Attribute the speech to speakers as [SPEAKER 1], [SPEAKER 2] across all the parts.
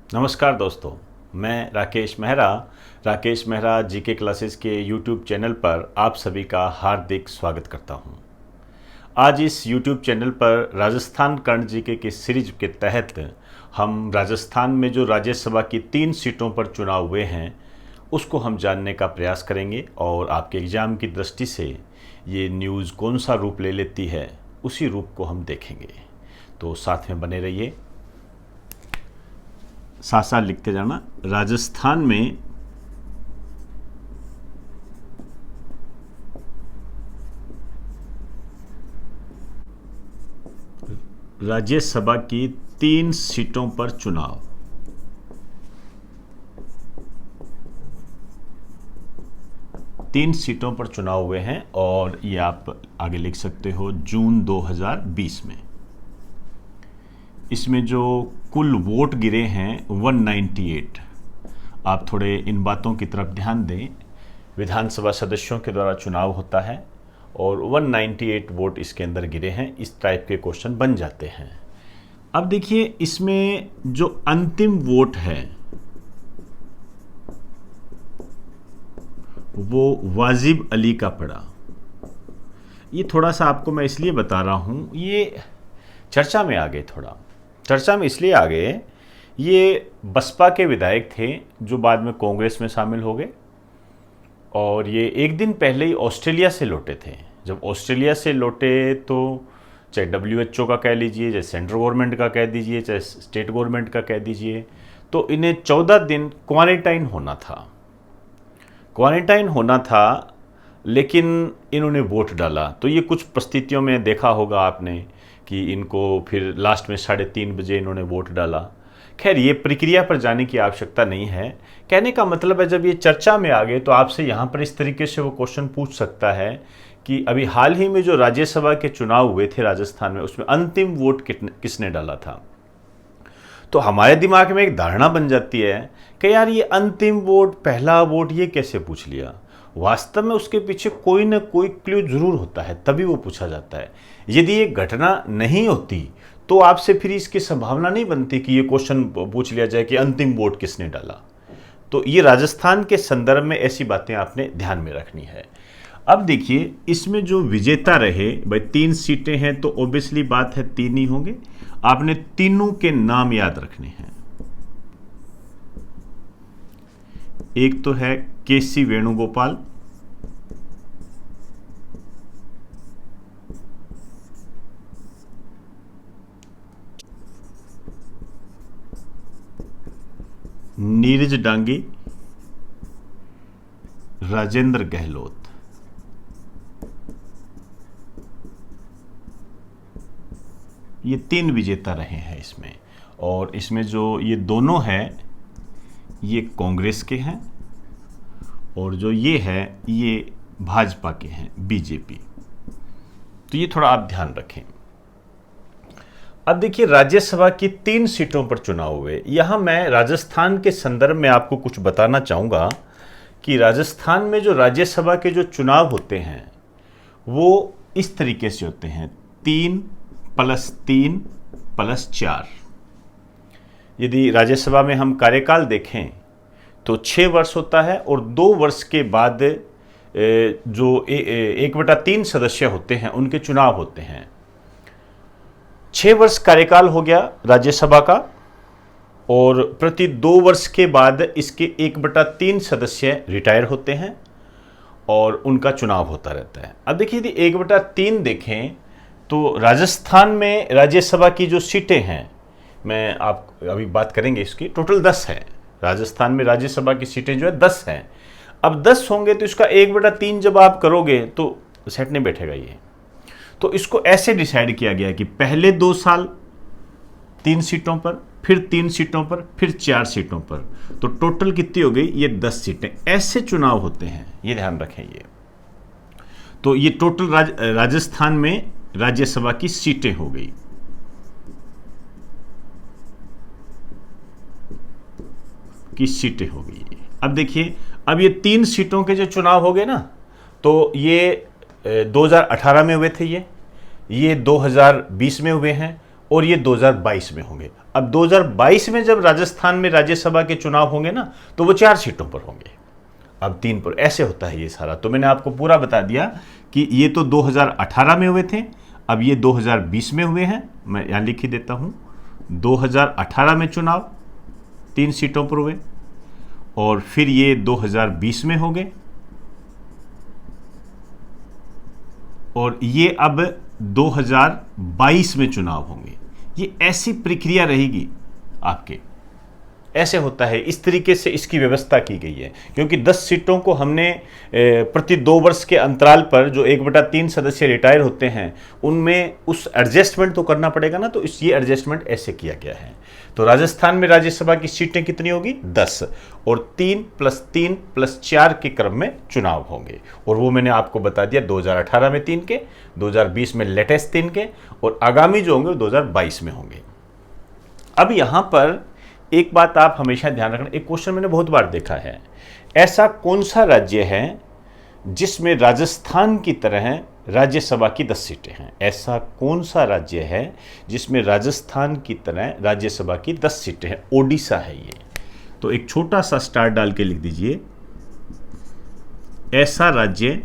[SPEAKER 1] नमस्कार दोस्तों, मैं राकेश मेहरा जीके क्लासेस के यूट्यूब चैनल पर आप सभी का हार्दिक स्वागत करता हूं। आज इस यूट्यूब चैनल पर राजस्थान कर्ण जीके की सीरीज के तहत हम राजस्थान में जो राज्यसभा की 3 सीटों पर चुनाव हुए हैं उसको हम जानने का प्रयास करेंगे और आपके एग्ज़ाम की दृष्टि से ये न्यूज़ कौन सा रूप ले लेती है उसी रूप को हम देखेंगे। तो साथ में बने रहिए, साथ साथ लिखते जाना। राजस्थान में राज्यसभा की 3 सीटों पर चुनाव। तीन सीटों पर चुनाव हुए हैं और ये आप आगे लिख सकते हो जून 2020 में। इसमें जो कुल वोट गिरे हैं 198। आप थोड़े इन बातों की तरफ ध्यान दें। विधानसभा सदस्यों के द्वारा चुनाव होता है और 198 वोट इसके अंदर गिरे हैं। इस टाइप के क्वेश्चन बन जाते हैं। अब देखिए, इसमें जो अंतिम वोट है वो वाजिब अली का पड़ा। ये थोड़ा सा आपको मैं इसलिए बता रहा हूँ, ये चर्चा में आ गए। थोड़ा चर्चा में इसलिए आ गए, ये बसपा के विधायक थे जो बाद में कांग्रेस में शामिल हो गए और ये एक दिन पहले ही ऑस्ट्रेलिया से लौटे थे। जब ऑस्ट्रेलिया से लौटे तो चाहे WHO का कह लीजिए, चाहे सेंट्रल गवर्नमेंट का कह दीजिए, चाहे स्टेट गवर्नमेंट का कह दीजिए, तो इन्हें 14 दिन क्वारंटाइन होना था। लेकिन इन्होंने वोट डाला। तो ये कुछ परिस्थितियों में देखा होगा आपने कि इनको फिर लास्ट में 3:30 बजे इन्होंने वोट डाला। खैर, ये प्रक्रिया पर जाने की आवश्यकता नहीं है। कहने का मतलब है, जब ये चर्चा में आ गए तो आपसे यहाँ पर इस तरीके से वो क्वेश्चन पूछ सकता है कि अभी हाल ही में जो राज्यसभा के चुनाव हुए थे राजस्थान में, उसमें अंतिम वोट किसने डाला था। तो हमारे दिमाग में एक धारणा बन जाती है कि यार ये अंतिम वोट, पहला वोट, ये कैसे पूछ लिया। वास्तव में उसके पीछे कोई ना कोई क्लू जरूर होता है, तभी वो पूछा जाता है। यदि ये घटना नहीं होती तो आपसे फिर इसकी संभावना नहीं बनती कि ये क्वेश्चन पूछ लिया जाए कि अंतिम वोट किसने डाला। तो ये राजस्थान के संदर्भ में ऐसी बातें आपने ध्यान में रखनी है। अब देखिए, इसमें जो विजेता रहे, भाई 3 सीटें हैं तो ऑब्वियसली बात है 3 ही होंगे। आपने तीनों के नाम याद रखने हैं। एक तो है KC वेणुगोपाल, नीरज डांगी, राजेंद्र गहलोत। ये 3 विजेता रहे हैं इसमें। और इसमें जो ये दोनों हैं ये कांग्रेस के हैं और जो ये है ये भाजपा के हैं, BJP। तो ये थोड़ा आप ध्यान रखें। अब देखिए, राज्यसभा की 3 सीटों पर चुनाव हुए। यहां मैं राजस्थान के संदर्भ में आपको कुछ बताना चाहूंगा कि राजस्थान में जो राज्यसभा के जो चुनाव होते हैं वो इस तरीके से होते हैं, 3+3+4। यदि राज्यसभा में हम कार्यकाल देखें तो 6 वर्ष होता है और 2 वर्ष के बाद जो 1/3 सदस्य होते हैं उनके चुनाव होते हैं। 6 वर्ष कार्यकाल हो गया राज्यसभा का और प्रति 2 वर्ष के बाद इसके 1/3 सदस्य रिटायर होते हैं और उनका चुनाव होता रहता है। अब देखिए, यदि 1/3 देखें तो राजस्थान में राज्यसभा की जो सीटें हैं, मैं आप अभी बात करेंगे इसकी, टोटल 10 है। राजस्थान में राज्यसभा की सीटें जो है 10 हैं। अब 10 होंगे तो इसका 1/3 जब आप करोगे तो सेट नहीं बैठेगा ये। तो इसको ऐसे डिसाइड किया गया कि पहले 2 साल 3 सीटों पर, फिर 3 सीटों पर, फिर 4 सीटों पर। तो टोटल कितनी हो गई, ये 10 सीटें। ऐसे चुनाव होते हैं, ये ध्यान रखें ये। तो ये टोटल राजस्थान में राज्यसभा की सीटें हो गई। अब देखिए, अब ये 3 सीटों के जो चुनाव हो गए ना, तो ये 2018 में हुए थे, ये 2020 में हुए हैं और ये 2022 में होंगे। अब 2022 में जब राजस्थान में राज्यसभा के चुनाव होंगे ना, तो वो 4 सीटों पर होंगे, अब 3 पर। ऐसे होता है ये सारा। तो मैंने आपको पूरा बता दिया कि ये तो 2018 में हुए थे, अब ये 2020 में हुए हैं। मैं यहाँ लिख ही देता हूँ, 2018 में चुनाव 3 सीटों पर हुए, और फिर ये 2020 में हो गए, और ये अब 2022 में चुनाव होंगे। ये ऐसी प्रक्रिया रहेगी आपके, ऐसे होता है, इस तरीके से इसकी व्यवस्था की गई है। क्योंकि 10 सीटों को हमने प्रति 2 वर्ष के अंतराल पर जो 1/3 सदस्य रिटायर होते हैं, उनमें उस एडजस्टमेंट तो करना पड़ेगा ना, तो ये एडजस्टमेंट ऐसे किया गया है। तो राजस्थान में राज्यसभा की सीटें कितनी होगी? 10, और 3 + 3 + 4 के क्रम में चुनाव होंगे। और वो मैंने आपको बता दिया, 2018 में 3 के, 2020 में लेटेस्ट 3 के, और आगामी जो होंगे 2022 में होंगे। अब यहां पर एक बात आप हमेशा ध्यान रखना, एक क्वेश्चन मैंने बहुत बार देखा है, ऐसा कौन सा राज्य है जिसमें राजस्थान की तरह राज्यसभा की 10 सीटें हैं? ऐसा कौन सा राज्य है जिसमें राजस्थान की तरह राज्यसभा की 10 सीटें हैं? ओडिशा है ये। तो एक छोटा सा स्टार डाल के लिख दीजिए, ऐसा राज्य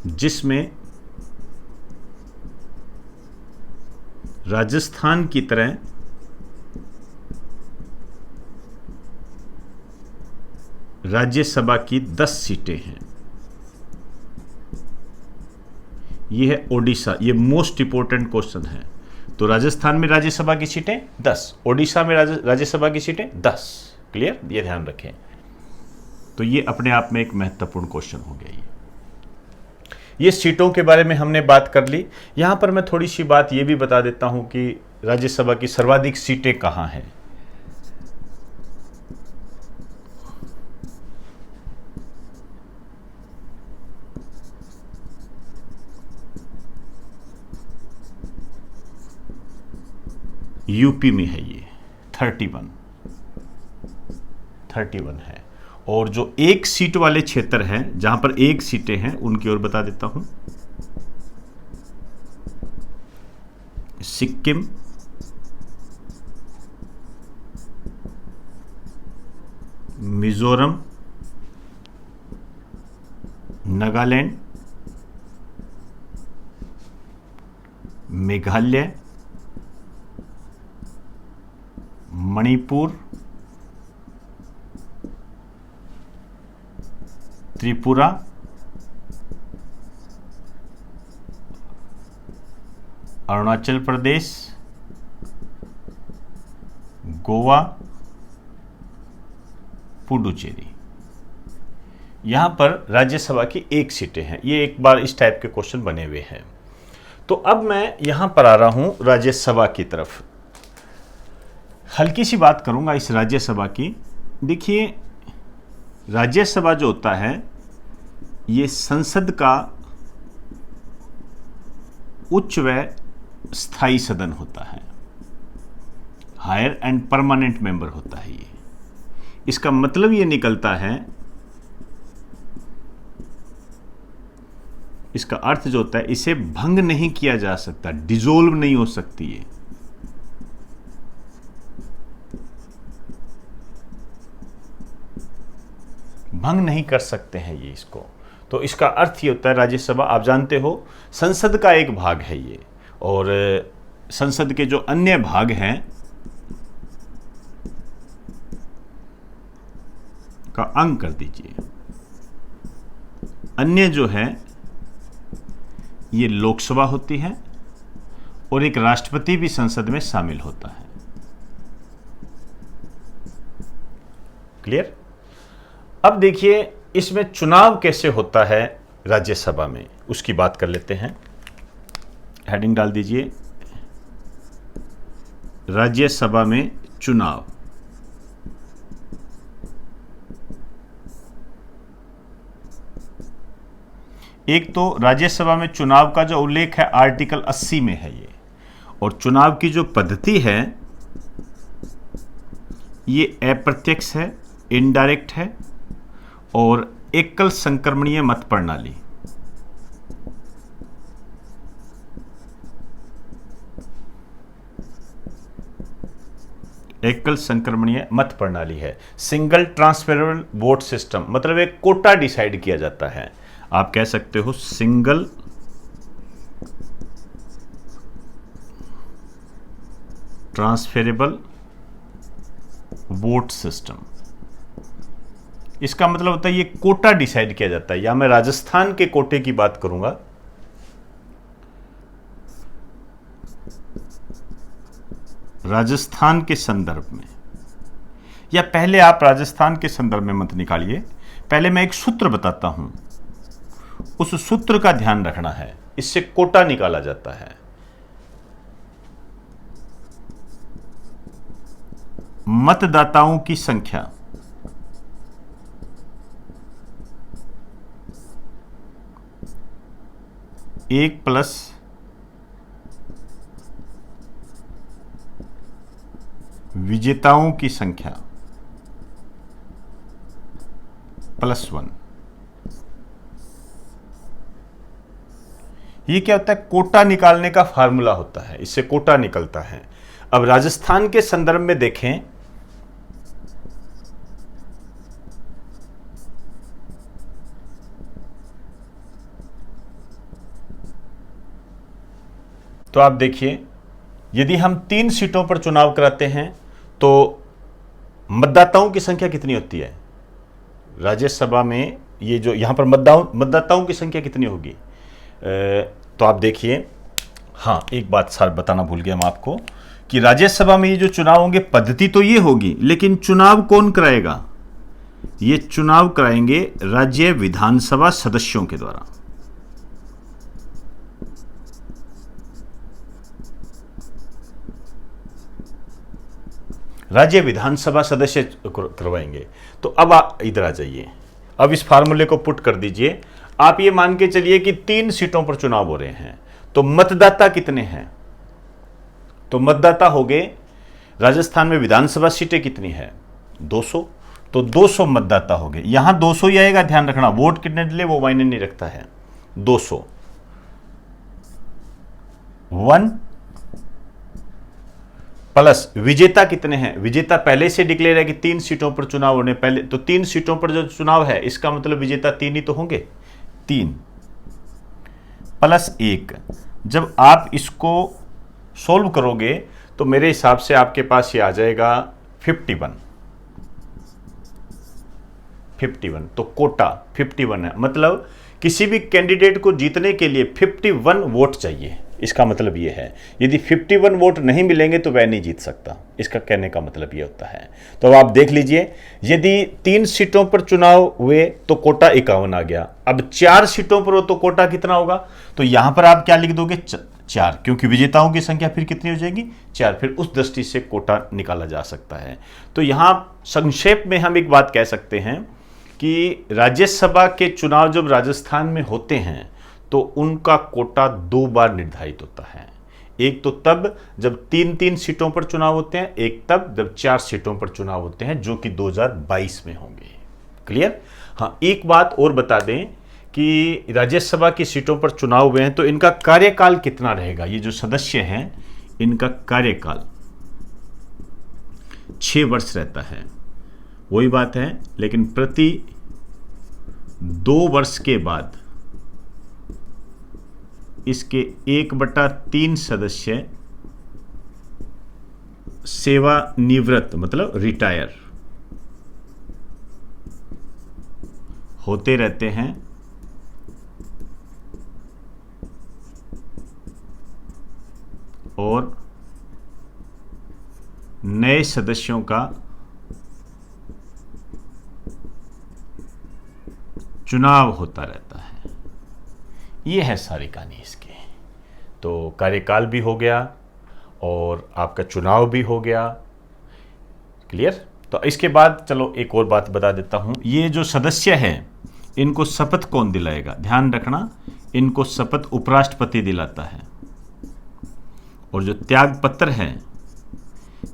[SPEAKER 1] जिसमें राजस्थान की तरह राज्यसभा की 10 सीटें हैं, यह है ओडिशा। यह मोस्ट इंपॉर्टेंट क्वेश्चन है। तो राजस्थान में राज्यसभा की सीटें 10, ओडिशा में राज्यसभा की सीटें 10। क्लियर? ये ध्यान रखें। तो ये अपने आप में एक महत्वपूर्ण क्वेश्चन हो गया। ये सीटों के बारे में हमने बात कर ली। यहां पर मैं थोड़ी सी बात ये भी बता देता हूं कि राज्यसभा की सर्वाधिक सीटें कहां हैं। यूपी में है ये 31 है। और जो 1 सीट वाले क्षेत्र हैं, जहां पर 1 सीटें हैं, उनकी ओर बता देता हूं। सिक्किम, मिजोरम, नागालैंड, मेघालय, मणिपुर, त्रिपुरा, अरुणाचल प्रदेश, गोवा, पुडुचेरी। यहां पर राज्यसभा की 1 सीटें हैं। ये एक बार इस टाइप के क्वेश्चन बने हुए हैं। तो अब मैं यहां पर आ रहा हूं राज्यसभा की तरफ। हल्की सी बात करूंगा इस राज्यसभा की। देखिए, राज्यसभा जो होता है, ये संसद का उच्च व स्थायी सदन होता है, हायर एंड परमानेंट मेंबर होता है ये। इसका मतलब ये निकलता है, इसका अर्थ जो होता है, इसे भंग नहीं किया जा सकता, डिसोल्व नहीं हो सकती है। भंग नहीं कर सकते हैं ये इसको। तो इसका अर्थ ये होता है, राज्यसभा आप जानते हो संसद का एक भाग है ये, और संसद के जो अन्य भाग हैं का अंग कर दीजिए। अन्य जो है ये लोकसभा होती है, और एक राष्ट्रपति भी संसद में शामिल होता है। क्लियर? अब देखिए, इसमें चुनाव कैसे होता है राज्यसभा में, उसकी बात कर लेते हैं। हेडिंग डाल दीजिए, राज्यसभा में चुनाव। एक तो राज्यसभा में चुनाव का जो उल्लेख है आर्टिकल 80 में है ये, और चुनाव की जो पद्धति है ये अप्रत्यक्ष है, इनडायरेक्ट है, और एकल संक्रमणीय मत प्रणाली। एकल संक्रमणीय मत प्रणाली है। सिंगल ट्रांसफरेबल वोट सिस्टम मतलब एक कोटा डिसाइड किया जाता है। आप कह सकते हो सिंगल ट्रांसफरेबल वोट सिस्टम। इसका मतलब होता है ये कोटा डिसाइड किया जाता है। या मैं राजस्थान के कोटे की बात करूंगा, राजस्थान के संदर्भ में, या पहले आप राजस्थान के संदर्भ में मत निकालिए, पहले मैं एक सूत्र बताता हूं, उस सूत्र का ध्यान रखना है, इससे कोटा निकाला जाता है। मतदाताओं की संख्या एक प्लस विजेताओं की संख्या +1। ये क्या होता है? कोटा निकालने का फार्मूला होता है, इससे कोटा निकलता है। अब राजस्थान के संदर्भ में देखें तो आप देखिए, यदि हम 3 सीटों पर चुनाव कराते हैं तो मतदाताओं की संख्या कितनी होती है राज्यसभा में? ये जो यहां पर मतदाताओं की संख्या कितनी होगी? तो आप देखिए, हाँ एक बात सर बताना भूल गया मैं आपको कि राज्यसभा में ये जो चुनाव होंगे, पद्धति तो ये होगी, लेकिन चुनाव कौन कराएगा? ये चुनाव कराएंगे राज्य विधानसभा सदस्यों के द्वारा। राज्य विधानसभा सदस्य करवाएंगे। तो अब आप इधर आ जाइए, अब इस फार्मूले को पुट कर दीजिए। आप ये मान के चलिए कि 3 सीटों पर चुनाव हो रहे हैं, तो मतदाता कितने हैं? तो मतदाता हो गए, राजस्थान में विधानसभा सीटें कितनी है? 200। तो 200 मतदाता हो गए। यहां 200 ही आएगा, ध्यान रखना, वोट कितने डले वो मायने नहीं रखता है। 200 1 प्लस विजेता कितने हैं? विजेता पहले से डिक्लेयर है कि 3 सीटों पर चुनाव होने पहले, तो 3 सीटों पर जो चुनाव है इसका मतलब विजेता 3 ही तो होंगे। 3 प्लस 1। जब आप इसको सोल्व करोगे तो मेरे हिसाब से आपके पास ये आ जाएगा 51। तो कोटा 51 है, मतलब किसी भी कैंडिडेट को जीतने के लिए 51 वोट चाहिए। इसका मतलब यह है, यदि 51 वोट नहीं मिलेंगे तो वह नहीं जीत सकता। इसका कहने का मतलब यह होता है। तो अब आप देख लीजिए, यदि 3 सीटों पर चुनाव हुए तो कोटा 51 आ गया। अब 4 सीटों पर हो तो कोटा कितना होगा? तो यहां पर आप क्या लिख दोगे? 4, क्योंकि विजेताओं की संख्या फिर कितनी हो जाएगी? 4। फिर उस दृष्टि से कोटा निकाला जा सकता है। तो यहां संक्षेप में हम एक बात कह सकते हैं कि राज्यसभा के चुनाव जब राजस्थान में होते हैं तो उनका कोटा 2 बार निर्धारित होता है। एक तो तब जब 3-3 सीटों पर चुनाव होते हैं, एक तब जब 4 सीटों पर चुनाव होते हैं, जो कि 2022 में होंगे। क्लियर? हाँ, एक बात और बता दें कि राज्यसभा की सीटों पर चुनाव हुए हैं तो इनका कार्यकाल कितना रहेगा? ये जो सदस्य हैं इनका कार्यकाल 6 वर्ष रहता है। वही बात है, लेकिन प्रति 2 वर्ष के बाद इसके 1/3 सदस्य सेवानिवृत्त मतलब रिटायर होते रहते हैं, और नए सदस्यों का चुनाव होता रहता है। ये है सारी कहानी इसकी। तो कार्यकाल भी हो गया और आपका चुनाव भी हो गया। क्लियर? तो इसके बाद चलो एक और बात बता देता हूं। ये जो सदस्य हैं इनको शपथ कौन दिलाएगा? ध्यान रखना, इनको शपथ उपराष्ट्रपति दिलाता है। और जो त्याग पत्र है,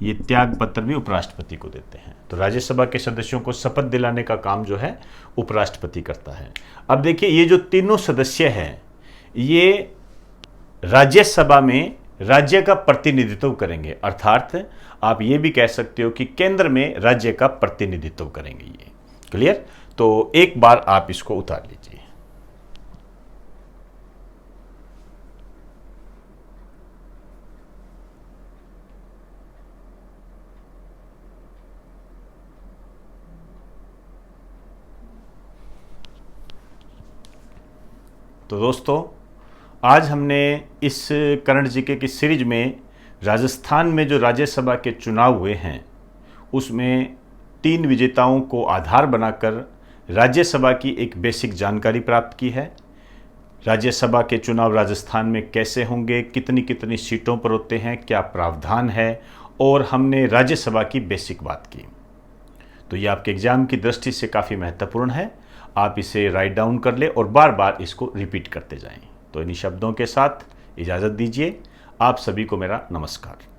[SPEAKER 1] ये त्याग पत्र भी उपराष्ट्रपति को देते हैं। तो राज्यसभा के सदस्यों को शपथ दिलाने का काम जो है उपराष्ट्रपति करता है। अब देखिए, ये जो तीनों सदस्य हैं ये राज्यसभा में राज्य का प्रतिनिधित्व करेंगे। अर्थात आप ये भी कह सकते हो कि केंद्र में राज्य का प्रतिनिधित्व करेंगे ये। क्लियर? तो एक बार आप इसको उतार लीजिए। तो दोस्तों, आज हमने इस करंट जीके की सीरीज में राजस्थान में जो राज्यसभा के चुनाव हुए हैं उसमें 3 विजेताओं को आधार बनाकर राज्यसभा की एक बेसिक जानकारी प्राप्त की है। राज्यसभा के चुनाव राजस्थान में कैसे होंगे, कितनी कितनी सीटों पर होते हैं, क्या प्रावधान है, और हमने राज्यसभा की बेसिक बात की। तो ये आपके एग्जाम की दृष्टि से काफ़ी महत्वपूर्ण है। आप इसे राइट डाउन कर ले और बार बार इसको रिपीट करते जाएं। तो इन्हीं शब्दों के साथ इजाज़त दीजिए। आप सभी को मेरा नमस्कार।